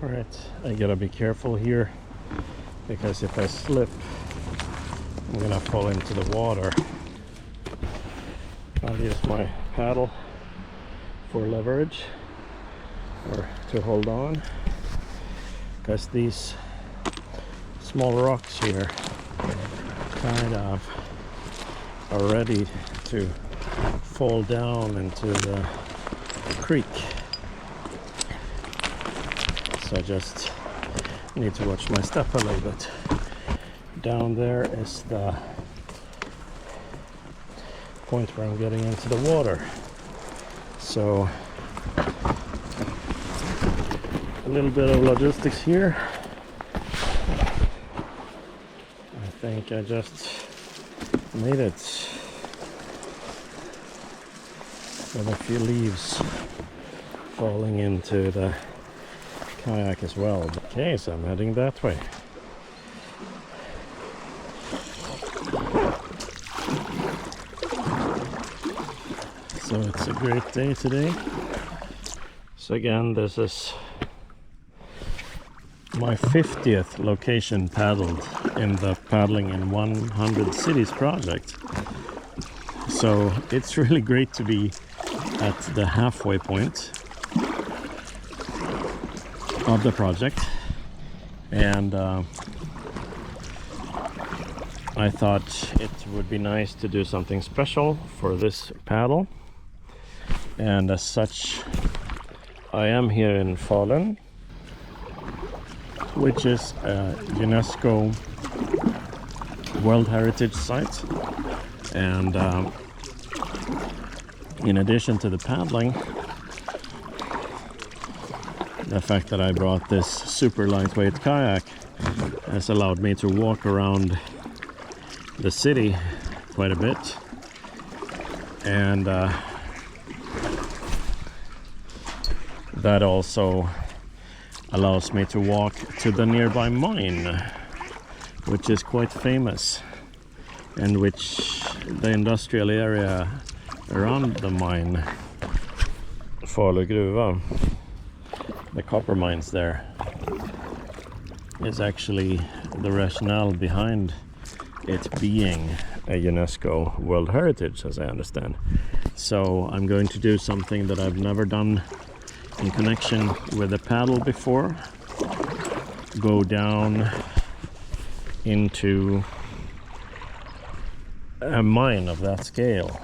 Alright, I gotta be careful here because if I slip, I'm gonna fall into the water. I'll use my paddle for leverage or to hold on, because these small rocks here kind of are ready to fall down into the creek. So I just need to watch my step a little bit. Down there is the point where I'm getting into the water. So a little bit of logistics here. I think I just made it with a few leaves falling into the kayak as well. Okay, so I'm heading that way. So it's a great day today. So again, this is my 50th location paddled in the Paddling in 100 Cities project. So it's really great to be at the halfway point of the project, and I thought it would be nice to do something special for this paddle, and as such I am here in Falun, which is a UNESCO World Heritage Site. And in addition to the paddling, the fact that I brought this super lightweight kayak has allowed me to walk around the city quite a bit, and that also allows me to walk to the nearby mine, which is quite famous, and which the industrial area around the mine, Falu gruva, the copper mines there, is actually the rationale behind it being a UNESCO World Heritage, as I understand. So I'm going to do something that I've never done in connection with a paddle before. Go down into a mine of that scale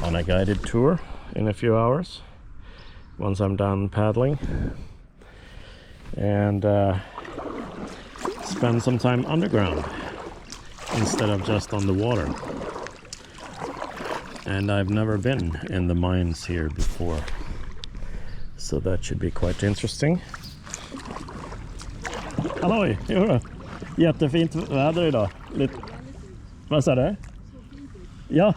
on a guided tour in a few hours once I'm done paddling, and spend some time underground instead of just on the water. And I've never been in the mines here before, so that should be quite interesting. Halloj, jodå. Jättefint väder idag. Vad sa du? Ja,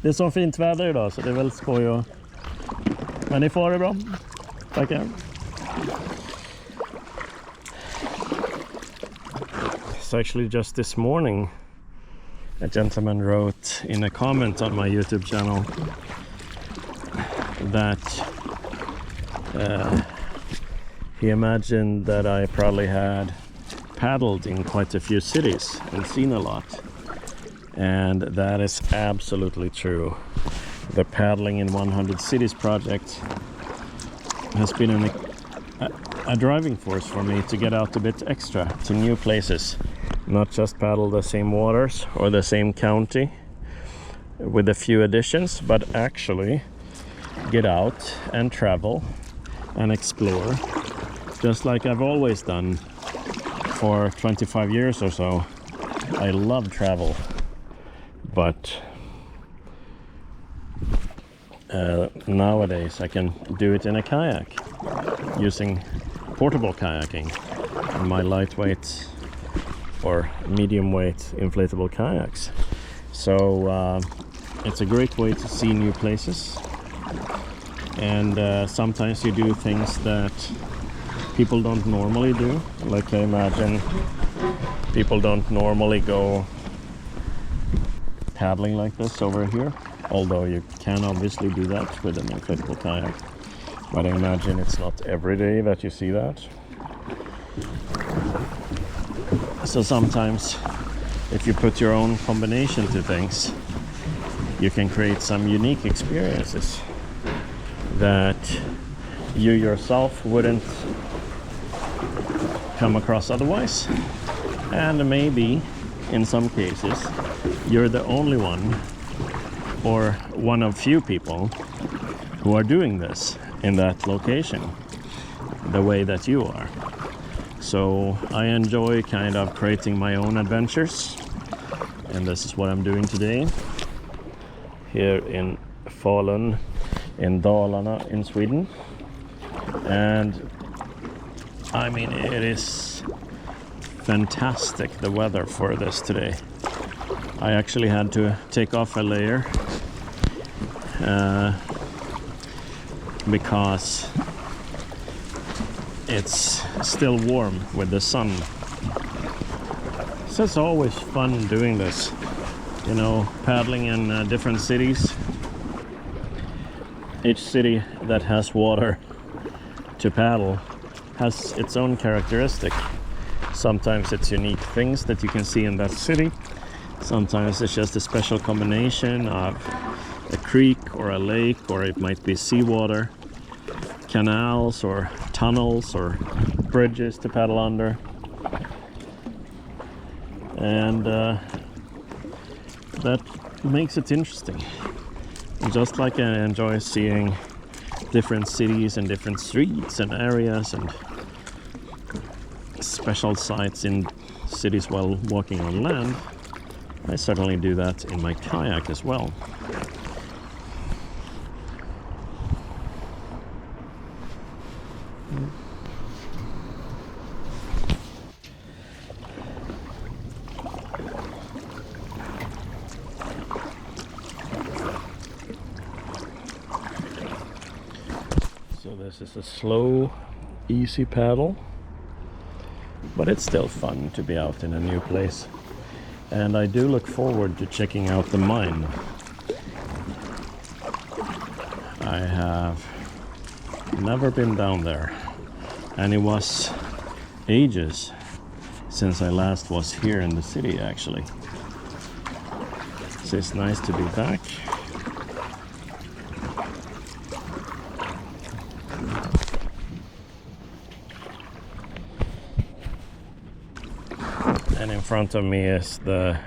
det är så fint väder idag så det är väl skoj och... Men ni får det bra. Tackar. So actually just this morning a gentleman wrote in a comment on my YouTube channel that he imagined that I probably had paddled in quite a few cities and seen a lot, and that is absolutely true. The Paddling in 100 Cities project has been a driving force for me to get out a bit extra to new places, not just paddle the same waters or the same county with a few additions, but actually get out and travel and explore, just like I've always done for 25 years or so. I love travel, but nowadays I can do it in a kayak using portable kayaking and my lightweight or medium weight inflatable kayaks. So it's a great way to see new places, and sometimes you do things that people don't normally do. Like I imagine people don't normally go paddling like this over here, although you can obviously do that with an inflatable kayak, but I imagine it's not every day that you see that. So sometimes if you put your own combination to things, you can create some unique experiences that you yourself wouldn't come across otherwise. And maybe in some cases you're the only one or one of few people who are doing this in that location the way that you are. So I enjoy kind of creating my own adventures, and this is what I'm doing today here in Falun in Dalarna in Sweden. And I mean, it is fantastic, the weather for this today. I actually had to take off a layer because it's still warm with the sun. So it's always fun doing this, you know, paddling in different cities. Each city that has water to paddle has its own characteristic. Sometimes it's unique things that you can see in that city. Sometimes it's just a special combination of a creek or a lake, or it might be seawater, canals or tunnels or bridges to paddle under. And that makes it interesting. Just like I enjoy seeing different cities and different streets and areas and special sights in cities while walking on land, I certainly do that in my kayak as well. So this is a slow, easy paddle, but it's still fun to be out in a new place. And I do look forward to checking out the mine. I have never been down there, and it was ages since I last was here in the city actually. So it's nice to be back. And in front of me is the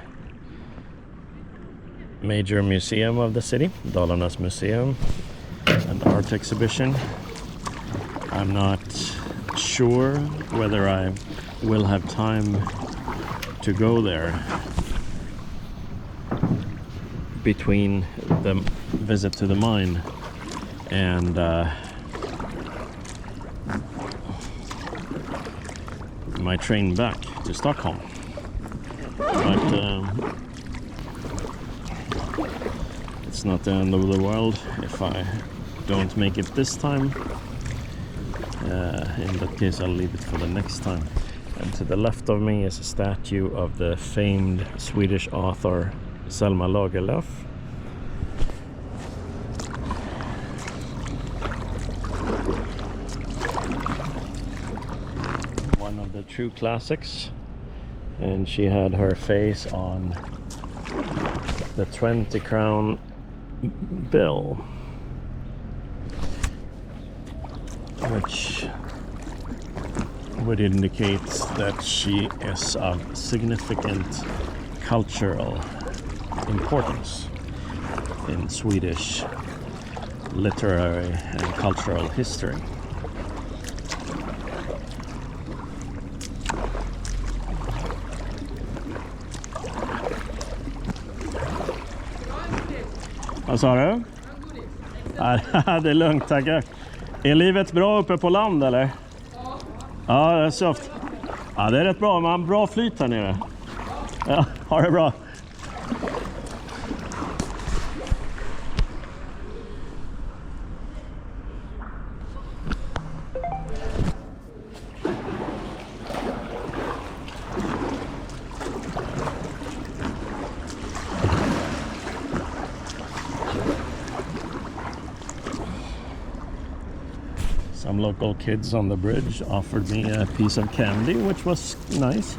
major museum of the city, Dalarnas Museum, an art exhibition. I'm not sure whether I will have time to go there between the visit to the mine and my train back to Stockholm. But it's not the end of the world if I don't make it this time. In that case, I'll leave it for the next time. And to the left of me is a statue of the famed Swedish author Selma Lagerlöf. One of the true classics. And she had her face on the 20 crown bill, which would indicate that she is of significant cultural importance in Swedish literary and cultural history. Vad sa du? Ja, det är lugnt, tackar. Är livet bra uppe på land eller? Ja, det är soft. Ja, det är rätt bra, man har bra flyt här nere. Ja, ha det bra. Some local kids on the bridge offered me a piece of candy, which was nice.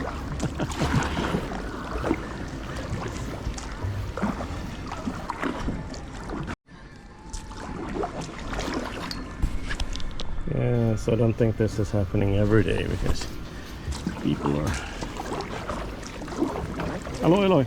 Yes, I don't think this is happening every day because people are... Hello, hello.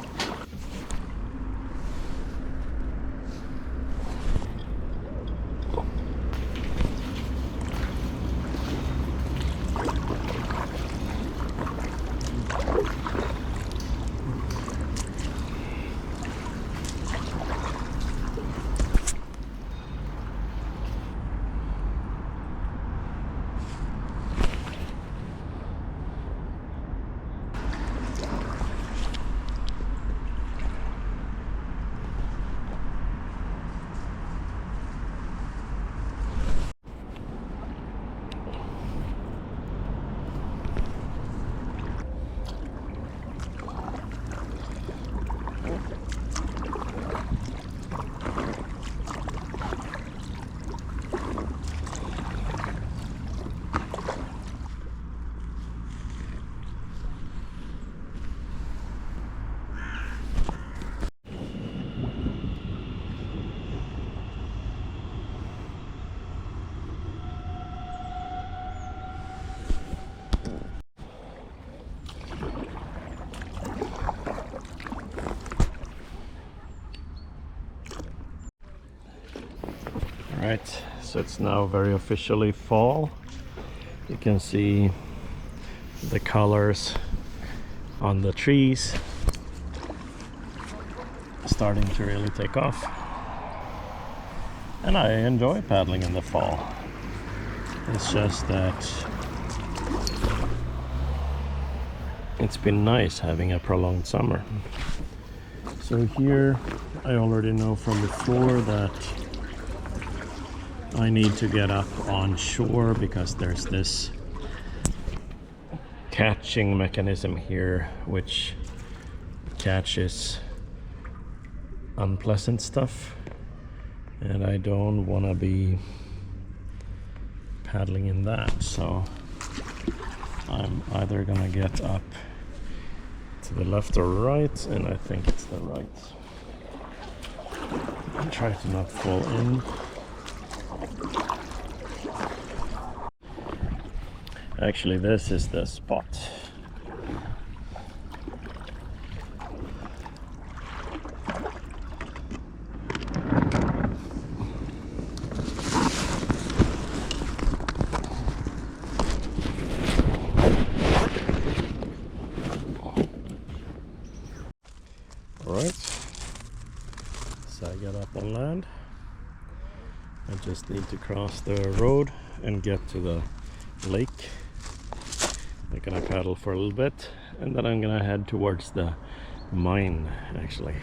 Right, so it's now very officially fall. You can see the colors on the trees starting to really take off. And I enjoy paddling in the fall. It's just that it's been nice having a prolonged summer. So here I already know from before that I need to get up on shore because there's this catching mechanism here which catches unpleasant stuff, and I don't want to be paddling in that, so I'm either gonna get up to the left or right, and I think it's the right, and try to not fall in. Actually, this is the spot. Alright, so I get up on land. I just need to cross the road and get to the lake. I'm gonna paddle for a little bit and then I'm gonna head towards the mine actually.